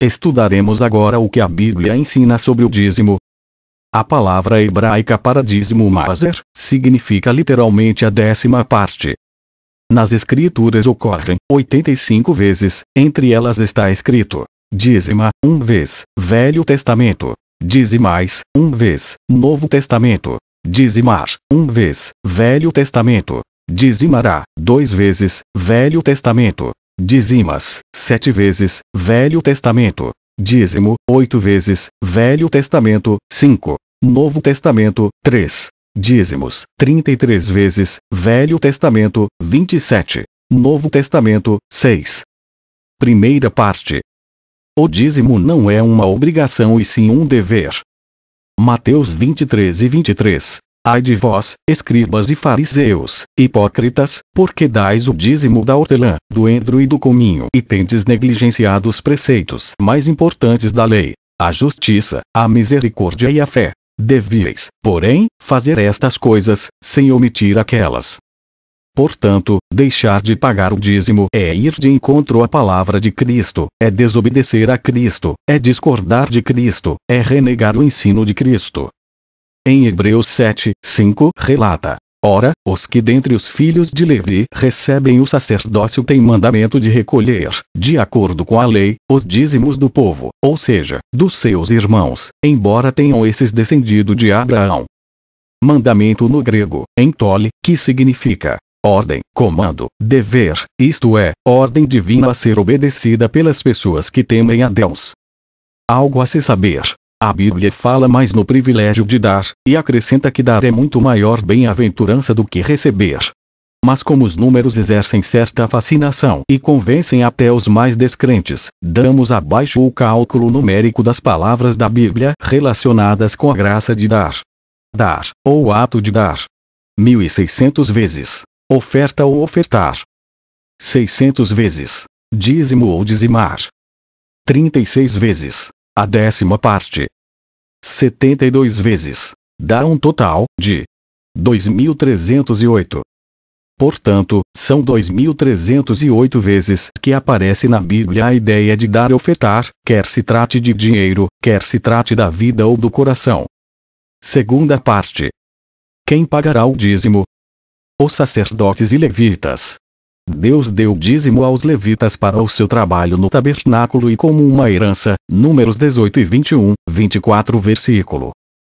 Estudaremos agora o que a Bíblia ensina sobre o dízimo. A palavra hebraica para dízimo maser significa literalmente a 10ª parte. Nas escrituras ocorrem 85 vezes, entre elas está escrito: dízima, 1 vez, Velho Testamento; dizimais, 1 vez, Novo Testamento; dizimar, 1 vez, Velho Testamento; dizimará, 2 vezes, Velho Testamento; dizimas, 7 vezes, Velho Testamento; dízimo, 8 vezes, Velho Testamento; 5, Novo Testamento; 3, dízimos, 33 vezes, Velho Testamento; 27, Novo Testamento; 6. Primeira parte. O dízimo não é uma obrigação e sim um dever. Mateus 23:23. Ai de vós, escribas e fariseus, hipócritas, porque dais o dízimo da hortelã, do endro e do cominho e tendes negligenciado os preceitos mais importantes da lei, a justiça, a misericórdia e a fé. Devíeis, porém, fazer estas coisas, sem omitir aquelas. Portanto, deixar de pagar o dízimo é ir de encontro à palavra de Cristo, é desobedecer a Cristo, é discordar de Cristo, é renegar o ensino de Cristo. Em Hebreus 7:5 relata: ora, os que dentre os filhos de Levi recebem o sacerdócio têm mandamento de recolher, de acordo com a lei, os dízimos do povo, ou seja, dos seus irmãos, embora tenham esses descendido de Abraão. Mandamento no grego, entole, que significa ordem, comando, dever, isto é, ordem divina a ser obedecida pelas pessoas que temem a Deus. Algo a se saber. A Bíblia fala mais no privilégio de dar, e acrescenta que dar é muito maior bem-aventurança do que receber. Mas como os números exercem certa fascinação e convencem até os mais descrentes, damos abaixo o cálculo numérico das palavras da Bíblia relacionadas com a graça de dar. Dar, ou ato de dar. 1.600 vezes. Oferta ou ofertar. 600 vezes. Dízimo ou dizimar. 36 vezes. A 10ª parte. 72 vezes. Dá um total de 2.308. Portanto, são 2.308 vezes que aparece na Bíblia a ideia de dar e ofertar, quer se trate de dinheiro, quer se trate da vida ou do coração. Segunda parte. Quem pagará o dízimo? Os sacerdotes e levitas. Deus deu dízimo aos levitas para o seu trabalho no tabernáculo e como uma herança, Números 18 e 21, 24 versículo.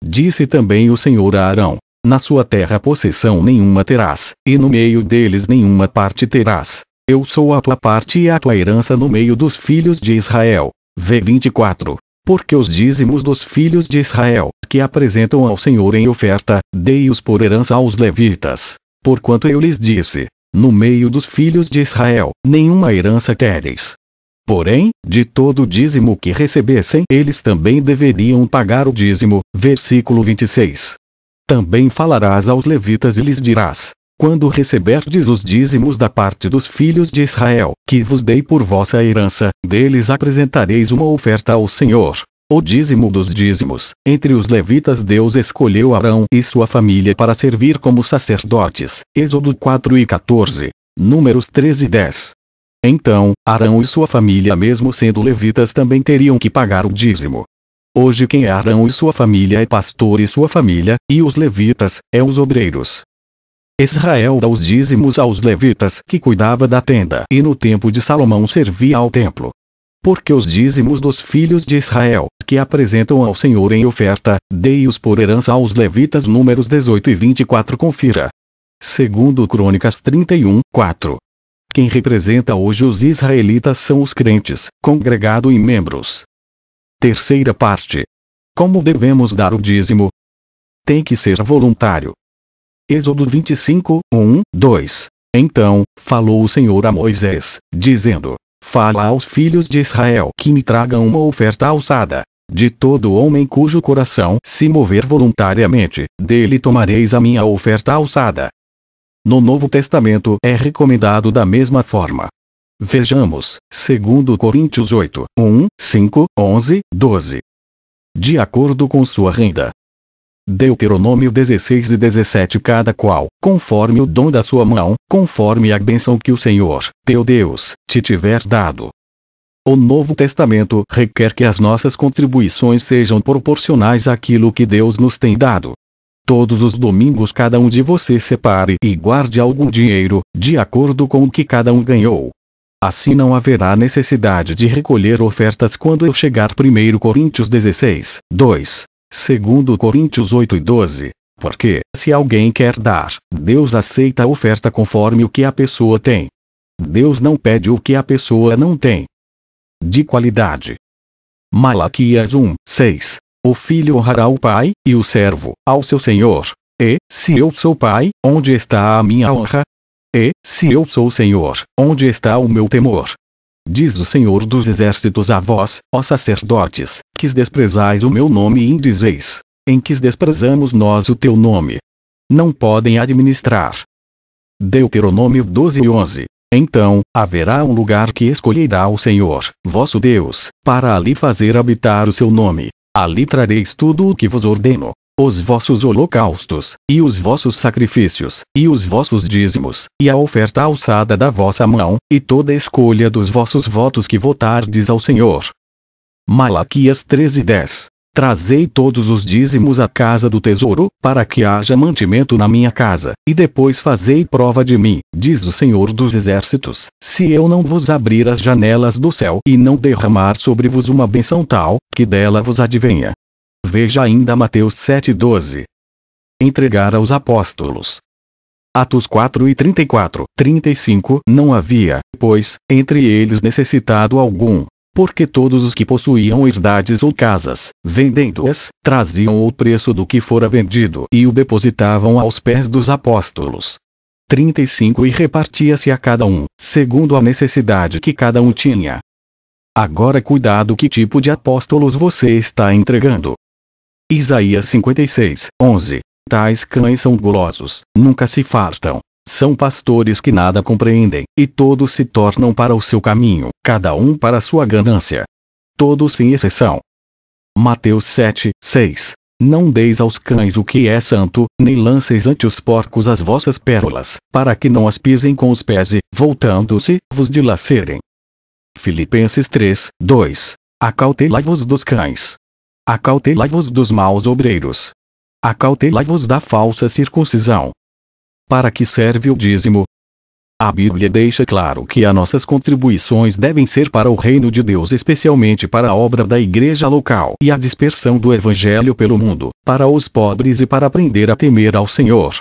Disse também o Senhor a Arão: na sua terra possessão nenhuma terás, e no meio deles nenhuma parte terás. Eu sou a tua parte e a tua herança no meio dos filhos de Israel. V 24. Porque os dízimos dos filhos de Israel, que apresentam ao Senhor em oferta, dei-os por herança aos levitas. Porquanto eu lhes disse: no meio dos filhos de Israel, nenhuma herança tereis. Porém, de todo o dízimo que recebessem, eles também deveriam pagar o dízimo. Versículo 26. Também falarás aos levitas e lhes dirás: quando receberdes os dízimos da parte dos filhos de Israel, que vos dei por vossa herança, deles apresentareis uma oferta ao Senhor. O dízimo dos dízimos. Entre os levitas Deus escolheu Arão e sua família para servir como sacerdotes. Êxodo 4 e 14. Números 13 e 10. Então, Arão e sua família, mesmo sendo levitas, também teriam que pagar o dízimo. Hoje quem é Arão e sua família é pastor e sua família, e os levitas, é os obreiros. Israel dá os dízimos aos levitas, que cuidava da tenda, e no tempo de Salomão servia ao templo. Porque os dízimos dos filhos de Israel, que apresentam ao Senhor em oferta, dei-os por herança aos levitas. Números 18 e 24. Confira. Segundo Crônicas 31, 4. Quem representa hoje os israelitas são os crentes, congregado em membros. Terceira parte. Como devemos dar o dízimo? Tem que ser voluntário. Êxodo 25, 1, 2. Então, falou o Senhor a Moisés, dizendo: fala aos filhos de Israel que me tragam uma oferta alçada. De todo homem cujo coração se mover voluntariamente, dele tomareis a minha oferta alçada. No Novo Testamento é recomendado da mesma forma. Vejamos, 2 Coríntios 8, 1, 5, 11, 12. De acordo com sua renda. Deuteronômio 16 e 17. Cada qual, conforme o dom da sua mão, conforme a bênção que o Senhor, teu Deus, te tiver dado. O Novo Testamento requer que as nossas contribuições sejam proporcionais àquilo que Deus nos tem dado. Todos os domingos cada um de vocês separe e guarde algum dinheiro, de acordo com o que cada um ganhou. Assim não haverá necessidade de recolher ofertas quando eu chegar. 1 Coríntios 16, 2. 2 Coríntios 8 e 12. Porque, se alguém quer dar, Deus aceita a oferta conforme o que a pessoa tem. Deus não pede o que a pessoa não tem. De qualidade. Malaquias 1, 6. O filho honrará o pai, e o servo, ao seu senhor. E, se eu sou pai, onde está a minha honra? E, se eu sou senhor, onde está o meu temor? Diz o Senhor dos Exércitos a vós, ó sacerdotes, que desprezais o meu nome e dizeis: em que desprezamos nós o teu nome? Não podem administrar. Deuteronômio 12 e 11. Então, haverá um lugar que escolherá o Senhor, vosso Deus, para ali fazer habitar o seu nome. Ali trareis tudo o que vos ordeno, os vossos holocaustos, e os vossos sacrifícios, e os vossos dízimos, e a oferta alçada da vossa mão, e toda a escolha dos vossos votos que votardes ao Senhor. Malaquias 13:10. Trazei todos os dízimos à casa do tesouro, para que haja mantimento na minha casa, e depois fazei prova de mim, diz o Senhor dos Exércitos, se eu não vos abrir as janelas do céu e não derramar sobre vos uma bênção tal, que dela vos advenha. Veja ainda Mateus 7:12. Entregar aos apóstolos. Atos 4 e 34, 35. Não havia, pois, entre eles necessitado algum. Porque todos os que possuíam herdades ou casas, vendendo-as, traziam o preço do que fora vendido e o depositavam aos pés dos apóstolos. 35. E repartia-se a cada um, segundo a necessidade que cada um tinha. Agora cuidado que tipo de apóstolos você está entregando. Isaías 56, 11. Tais cães são gulosos, nunca se fartam. São pastores que nada compreendem, e todos se tornam para o seu caminho, cada um para a sua ganância. Todos sem exceção. Mateus 7, 6. Não deis aos cães o que é santo, nem lanceis ante os porcos as vossas pérolas, para que não as pisem com os pés e, voltando-se, vos dilacerem. Filipenses 3, 2. Acautelai-vos dos cães. Acautelai-vos dos maus obreiros. Acautelai-vos da falsa circuncisão. Para que serve o dízimo? A Bíblia deixa claro que as nossas contribuições devem ser para o reino de Deus, especialmente para a obra da igreja local e a dispersão do evangelho pelo mundo, para os pobres e para aprender a temer ao Senhor.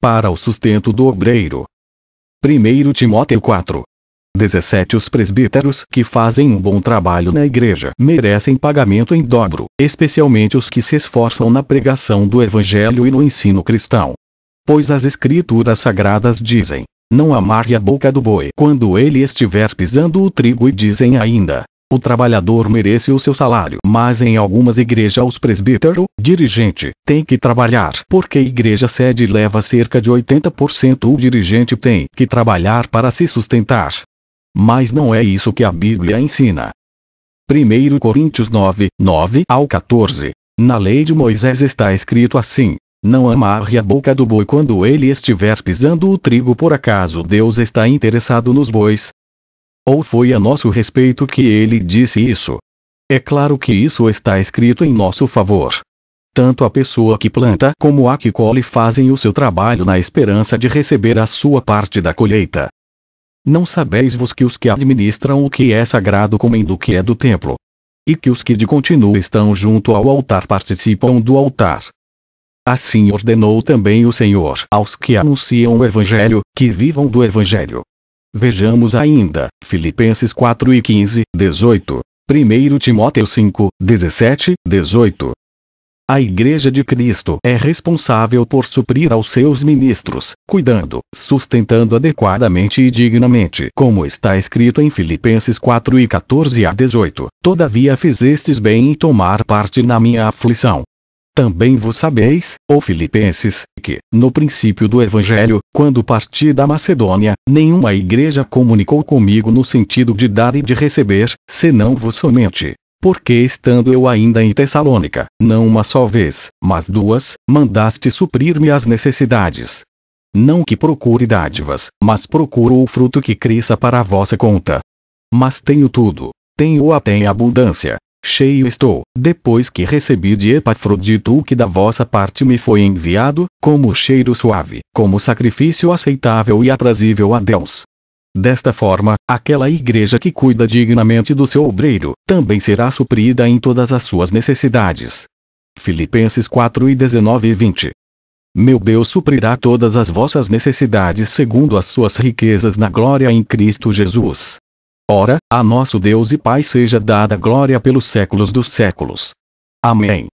Para o sustento do obreiro. 1 Timóteo 4. 17. Os presbíteros que fazem um bom trabalho na igreja merecem pagamento em dobro, especialmente os que se esforçam na pregação do evangelho e no ensino cristão. Pois as Escrituras Sagradas dizem: não amarre a boca do boi quando ele estiver pisando o trigo, e dizem ainda: o trabalhador merece o seu salário. Mas em algumas igrejas os presbítero, dirigente, tem que trabalhar, porque a igreja sede leva cerca de 80%. O dirigente tem que trabalhar para se sustentar. Mas não é isso que a Bíblia ensina. 1 Coríntios 9, 9 ao 14. Na lei de Moisés está escrito assim: não amarre a boca do boi quando ele estiver pisando o trigo. Por acaso Deus está interessado nos bois? Ou foi a nosso respeito que ele disse isso? É claro que isso está escrito em nosso favor. Tanto a pessoa que planta como a que colhe fazem o seu trabalho na esperança de receber a sua parte da colheita. Não sabeis vos que os que administram o que é sagrado comem do que é do templo? E que os que de contínuo estão junto ao altar participam do altar? Assim ordenou também o Senhor aos que anunciam o Evangelho, que vivam do Evangelho. Vejamos ainda, Filipenses 4 e 15, 18, 1 Timóteo 5, 17, 18. A Igreja de Cristo é responsável por suprir aos seus ministros, cuidando, sustentando adequadamente e dignamente, como está escrito em Filipenses 4 e 14 a 18. Todavia fizestes bem em tomar parte na minha aflição. Também vos sabeis, ó Filipenses, que, no princípio do Evangelho, quando parti da Macedônia, nenhuma igreja comunicou comigo no sentido de dar e de receber, senão vos somente. Porque estando eu ainda em Tessalônica, não uma só vez, mas duas, mandaste suprir-me as necessidades. Não que procure dádivas, mas procuro o fruto que cresça para a vossa conta. Mas tenho tudo, tenho até em abundância. Cheio estou, depois que recebi de Epafrodito o que da vossa parte me foi enviado, como cheiro suave, como sacrifício aceitável e aprazível a Deus. Desta forma, aquela igreja que cuida dignamente do seu obreiro, também será suprida em todas as suas necessidades. Filipenses 4:19 e 20. Meu Deus suprirá todas as vossas necessidades segundo as suas riquezas na glória em Cristo Jesus. Ora, a nosso Deus e Pai seja dada glória pelos séculos dos séculos. Amém.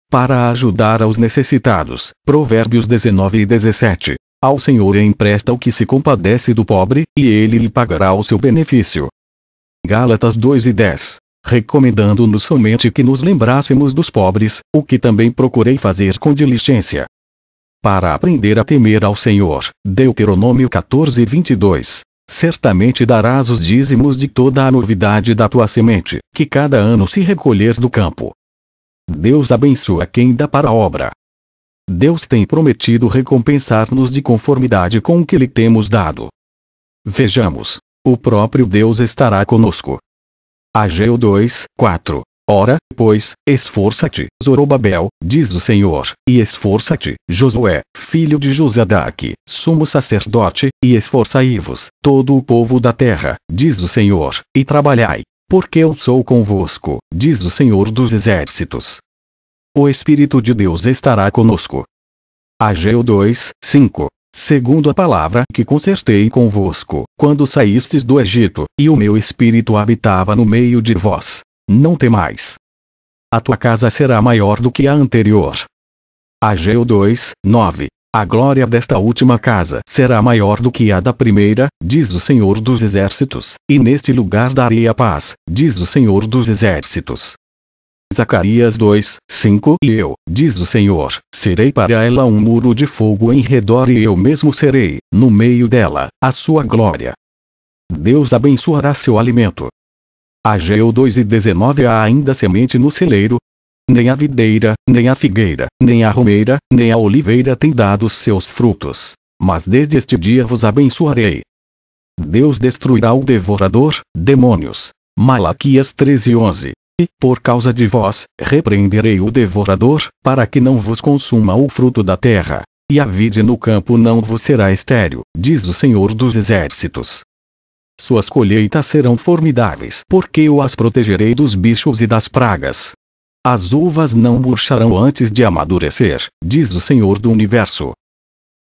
Para ajudar aos necessitados, Provérbios 19:17. Ao Senhor empresta o que se compadece do pobre, e ele lhe pagará o seu benefício. Gálatas 2:10. Recomendando-nos somente que nos lembrássemos dos pobres, o que também procurei fazer com diligência. Para aprender a temer ao Senhor, Deuteronômio 14:22. Certamente darás os dízimos de toda a novidade da tua semente, que cada ano se recolher do campo. Deus abençoa quem dá para a obra. Deus tem prometido recompensar-nos de conformidade com o que lhe temos dado. Vejamos. O próprio Deus estará conosco. Ageu 2:4. Ora, pois, esforça-te, Zorobabel, diz o Senhor, e esforça-te, Josué, filho de Josadaque, sumo sacerdote, e esforçai-vos, todo o povo da terra, diz o Senhor, e trabalhai, porque eu sou convosco, diz o Senhor dos exércitos. O Espírito de Deus estará conosco. Ageu 2:5. Segundo a palavra que concertei convosco, quando saístes do Egito, e o meu Espírito habitava no meio de vós. Não temais. A tua casa será maior do que a anterior. Ageu 2:9. A glória desta última casa será maior do que a da primeira, diz o Senhor dos exércitos, e neste lugar darei a paz, diz o Senhor dos exércitos. Zacarias 2:5. E eu, diz o Senhor, serei para ela um muro de fogo em redor e eu mesmo serei, no meio dela, a sua glória. Deus abençoará seu alimento. Ageu 2:19. Há ainda semente no celeiro. Nem a videira, nem a figueira, nem a romeira, nem a oliveira tem dado seus frutos. Mas desde este dia vos abençoarei. Deus destruirá o devorador, demônios. Malaquias 13:11. E, por causa de vós, repreenderei o devorador, para que não vos consuma o fruto da terra. E a vide no campo não vos será estéril, diz o Senhor dos exércitos. Suas colheitas serão formidáveis, porque eu as protegerei dos bichos e das pragas. As uvas não murcharão antes de amadurecer, diz o Senhor do Universo.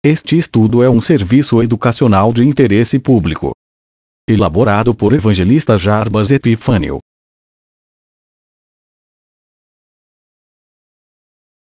Este estudo é um serviço educacional de interesse público. Elaborado por Evangelista Jarbas Epifânio.